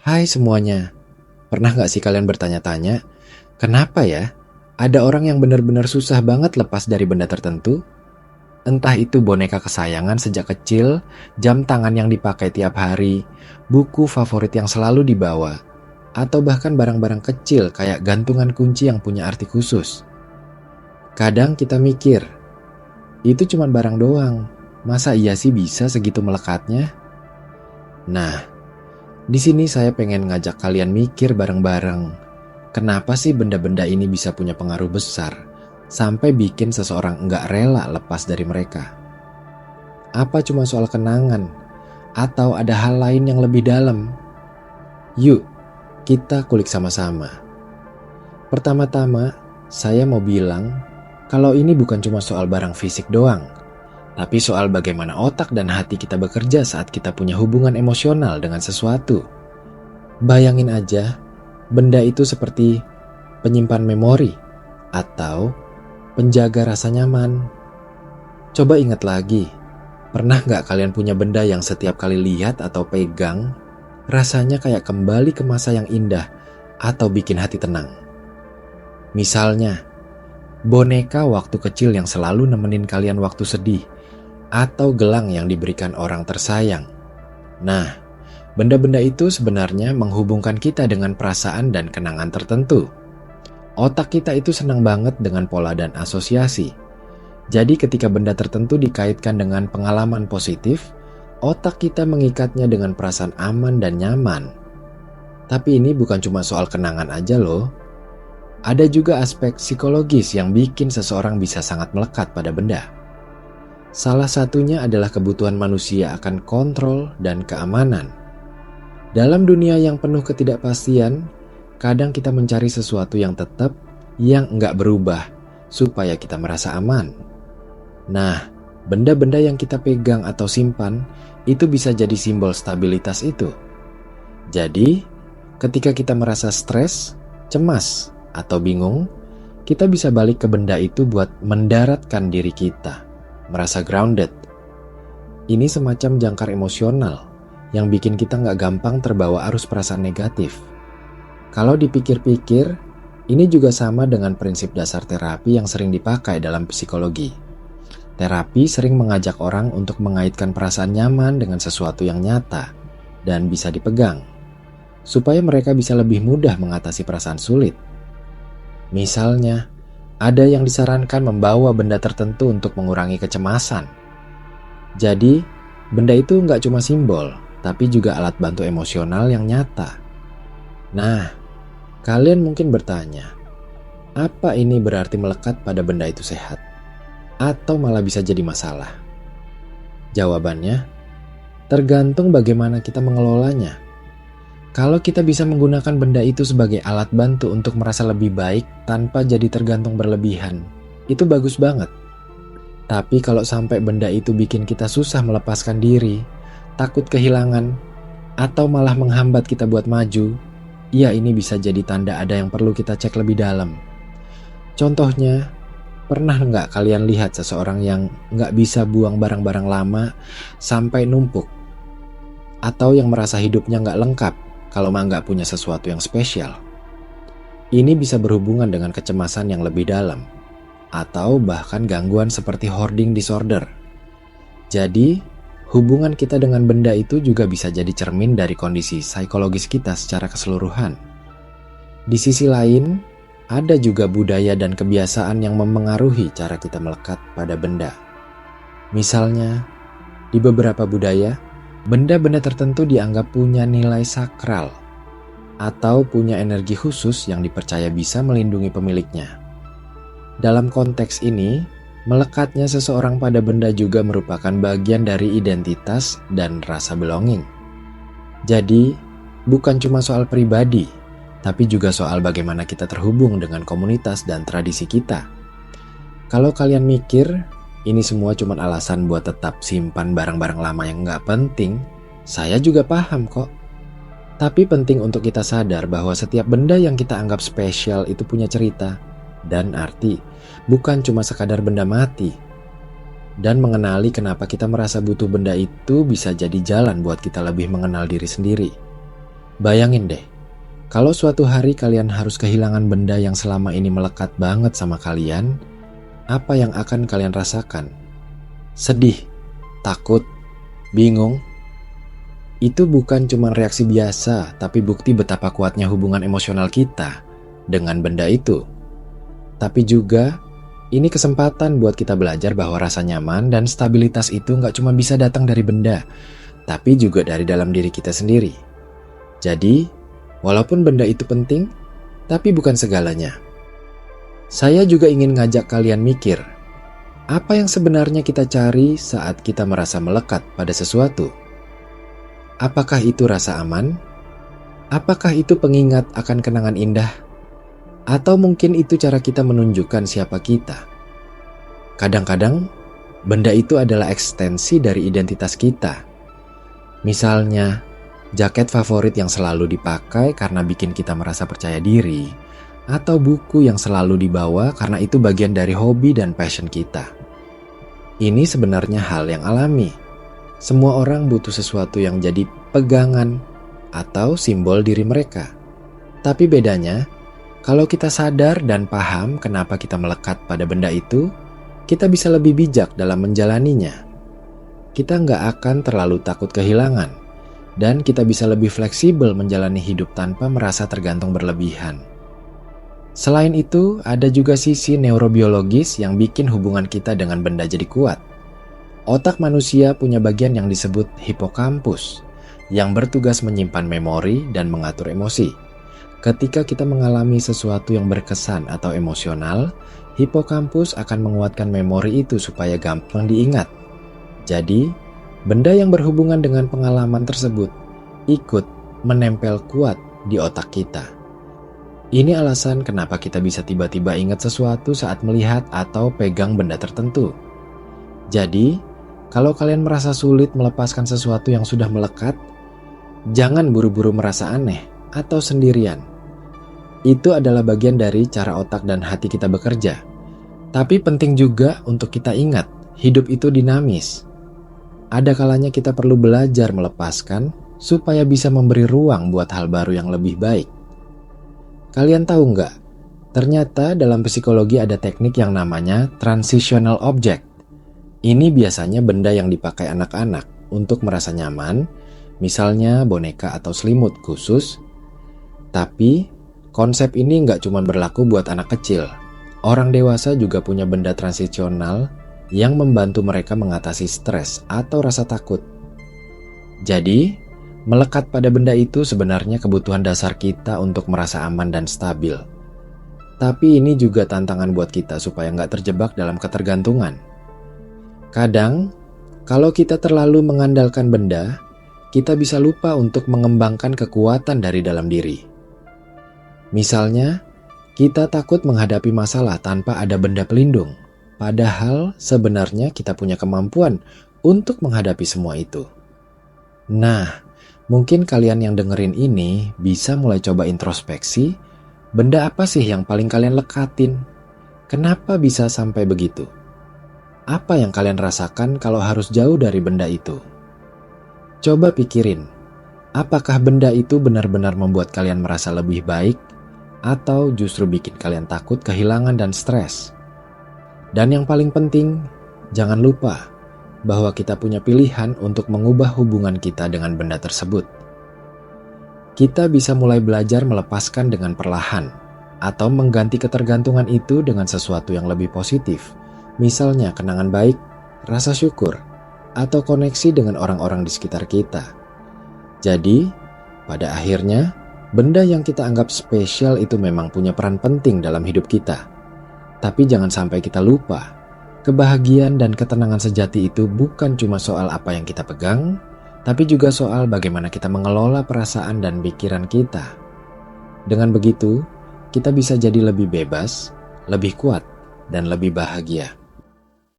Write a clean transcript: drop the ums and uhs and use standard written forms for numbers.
Hai semuanya, pernah gak sih kalian bertanya-tanya, kenapa ya ada orang yang benar-benar susah banget lepas dari benda tertentu? Entah itu boneka kesayangan sejak kecil, jam tangan yang dipakai tiap hari, buku favorit yang selalu dibawa, atau bahkan barang-barang kecil kayak gantungan kunci yang punya arti khusus. Kadang kita mikir, itu cuma barang doang, masa iya sih bisa segitu melekatnya? Nah, di sini saya pengen ngajak kalian mikir bareng-bareng. Kenapa sih benda-benda ini bisa punya pengaruh besar sampai bikin seseorang nggak rela lepas dari mereka? Apa cuma soal kenangan? Atau ada hal lain yang lebih dalam? Yuk, kita kulik sama-sama. Pertama-tama, saya mau bilang kalau ini bukan cuma soal barang fisik doang, tapi soal bagaimana otak dan hati kita bekerja saat kita punya hubungan emosional dengan sesuatu. Bayangin aja, benda itu seperti penyimpan memori atau penjaga rasa nyaman. Coba ingat lagi, pernah nggak kalian punya benda yang setiap kali lihat atau pegang, rasanya kayak kembali ke masa yang indah atau bikin hati tenang? Misalnya, boneka waktu kecil yang selalu nemenin kalian waktu sedih, atau gelang yang diberikan orang tersayang. Nah, benda-benda itu sebenarnya menghubungkan kita dengan perasaan dan kenangan tertentu. Otak kita itu senang banget dengan pola dan asosiasi. Jadi ketika benda tertentu dikaitkan dengan pengalaman positif, otak kita mengikatnya dengan perasaan aman dan nyaman. Tapi ini bukan cuma soal kenangan aja loh. Ada juga aspek psikologis yang bikin seseorang bisa sangat melekat pada benda. Salah satunya adalah kebutuhan manusia akan kontrol dan keamanan. Dalam dunia yang penuh ketidakpastian, kadang kita mencari sesuatu yang tetap, yang enggak berubah, supaya kita merasa aman. Nah, benda-benda yang kita pegang atau simpan, itu bisa jadi simbol stabilitas itu. Jadi, ketika kita merasa stres, cemas, atau bingung, kita bisa balik ke benda itu buat mendaratkan diri kita, merasa grounded. Ini semacam jangkar emosional yang bikin kita nggak gampang terbawa arus perasaan negatif. Kalau dipikir-pikir, ini juga sama dengan prinsip dasar terapi yang sering dipakai dalam psikologi. Terapi sering mengajak orang untuk mengaitkan perasaan nyaman dengan sesuatu yang nyata dan bisa dipegang, supaya mereka bisa lebih mudah mengatasi perasaan sulit. Misalnya, ada yang disarankan membawa benda tertentu untuk mengurangi kecemasan. Jadi, benda itu nggak cuma simbol, tapi juga alat bantu emosional yang nyata. Nah, kalian mungkin bertanya, apa ini berarti melekat pada benda itu sehat? Atau malah bisa jadi masalah? Jawabannya, tergantung bagaimana kita mengelolanya. Kalau kita bisa menggunakan benda itu sebagai alat bantu untuk merasa lebih baik tanpa jadi tergantung berlebihan, itu bagus banget. Tapi kalau sampai benda itu bikin kita susah melepaskan diri, takut kehilangan, atau malah menghambat kita buat maju, ya ini bisa jadi tanda ada yang perlu kita cek lebih dalam. Contohnya, pernah nggak kalian lihat seseorang yang nggak bisa buang barang-barang lama sampai numpuk? Atau yang merasa hidupnya nggak lengkap kalau nggak punya sesuatu yang spesial? Ini bisa berhubungan dengan kecemasan yang lebih dalam, atau bahkan gangguan seperti hoarding disorder. Jadi, hubungan kita dengan benda itu juga bisa jadi cermin dari kondisi psikologis kita secara keseluruhan. Di sisi lain, ada juga budaya dan kebiasaan yang memengaruhi cara kita melekat pada benda. Misalnya, di beberapa budaya, benda-benda tertentu dianggap punya nilai sakral atau punya energi khusus yang dipercaya bisa melindungi pemiliknya. Dalam konteks ini, melekatnya seseorang pada benda juga merupakan bagian dari identitas dan rasa belonging. Jadi, bukan cuma soal pribadi, tapi juga soal bagaimana kita terhubung dengan komunitas dan tradisi kita. Kalau kalian mikir, ini semua cuma alasan buat tetap simpan barang-barang lama yang nggak penting, saya juga paham kok. Tapi penting untuk kita sadar bahwa setiap benda yang kita anggap spesial itu punya cerita dan arti, bukan cuma sekadar benda mati. Dan mengenali kenapa kita merasa butuh benda itu bisa jadi jalan buat kita lebih mengenal diri sendiri. Bayangin deh, kalau suatu hari kalian harus kehilangan benda yang selama ini melekat banget sama kalian, apa yang akan kalian rasakan? Sedih, takut, bingung? Itu bukan cuma reaksi biasa, tapi bukti betapa kuatnya hubungan emosional kita dengan benda itu. Tapi juga, ini kesempatan buat kita belajar bahwa rasa nyaman dan stabilitas itu nggak cuma bisa datang dari benda, tapi juga dari dalam diri kita sendiri. Jadi, walaupun benda itu penting, tapi bukan segalanya. Saya juga ingin ngajak kalian mikir, apa yang sebenarnya kita cari saat kita merasa melekat pada sesuatu? Apakah itu rasa aman? Apakah itu pengingat akan kenangan indah? Atau mungkin itu cara kita menunjukkan siapa kita? Kadang-kadang, benda itu adalah ekstensi dari identitas kita. Misalnya, jaket favorit yang selalu dipakai karena bikin kita merasa percaya diri, atau buku yang selalu dibawa karena itu bagian dari hobi dan passion kita. Ini sebenarnya hal yang alami. Semua orang butuh sesuatu yang jadi pegangan atau simbol diri mereka. Tapi bedanya, kalau kita sadar dan paham kenapa kita melekat pada benda itu, kita bisa lebih bijak dalam menjalaninya. Kita nggak akan terlalu takut kehilangan, dan kita bisa lebih fleksibel menjalani hidup tanpa merasa tergantung berlebihan. Selain itu, ada juga sisi neurobiologis yang bikin hubungan kita dengan benda jadi kuat. Otak manusia punya bagian yang disebut hipokampus, yang bertugas menyimpan memori dan mengatur emosi. Ketika kita mengalami sesuatu yang berkesan atau emosional, hipokampus akan menguatkan memori itu supaya gampang diingat. Jadi, benda yang berhubungan dengan pengalaman tersebut ikut menempel kuat di otak kita. Ini alasan kenapa kita bisa tiba-tiba ingat sesuatu saat melihat atau pegang benda tertentu. Jadi, kalau kalian merasa sulit melepaskan sesuatu yang sudah melekat, jangan buru-buru merasa aneh atau sendirian. Itu adalah bagian dari cara otak dan hati kita bekerja. Tapi penting juga untuk kita ingat, hidup itu dinamis. Ada kalanya kita perlu belajar melepaskan supaya bisa memberi ruang buat hal baru yang lebih baik. Kalian tahu nggak? Ternyata dalam psikologi ada teknik yang namanya transitional object. Ini biasanya benda yang dipakai anak-anak untuk merasa nyaman, misalnya boneka atau selimut khusus. Tapi, konsep ini nggak cuma berlaku buat anak kecil. Orang dewasa juga punya benda transisional yang membantu mereka mengatasi stres atau rasa takut. Jadi, melekat pada benda itu sebenarnya kebutuhan dasar kita untuk merasa aman dan stabil. Tapi ini juga tantangan buat kita supaya nggak terjebak dalam ketergantungan. Kadang, kalau kita terlalu mengandalkan benda, kita bisa lupa untuk mengembangkan kekuatan dari dalam diri. Misalnya, kita takut menghadapi masalah tanpa ada benda pelindung, padahal sebenarnya kita punya kemampuan untuk menghadapi semua itu. Nah, mungkin kalian yang dengerin ini bisa mulai coba introspeksi, benda apa sih yang paling kalian lekatin? Kenapa bisa sampai begitu? Apa yang kalian rasakan kalau harus jauh dari benda itu? Coba pikirin, apakah benda itu benar-benar membuat kalian merasa lebih baik atau justru bikin kalian takut kehilangan dan stres? Dan yang paling penting, jangan lupa bahwa kita punya pilihan untuk mengubah hubungan kita dengan benda tersebut. Kita bisa mulai belajar melepaskan dengan perlahan atau mengganti ketergantungan itu dengan sesuatu yang lebih positif. Misalnya kenangan baik, rasa syukur, atau koneksi dengan orang-orang di sekitar kita. Jadi, pada akhirnya, benda yang kita anggap spesial itu memang punya peran penting dalam hidup kita. Tapi jangan sampai kita lupa, kebahagiaan dan ketenangan sejati itu bukan cuma soal apa yang kita pegang, tapi juga soal bagaimana kita mengelola perasaan dan pikiran kita. Dengan begitu, kita bisa jadi lebih bebas, lebih kuat, dan lebih bahagia.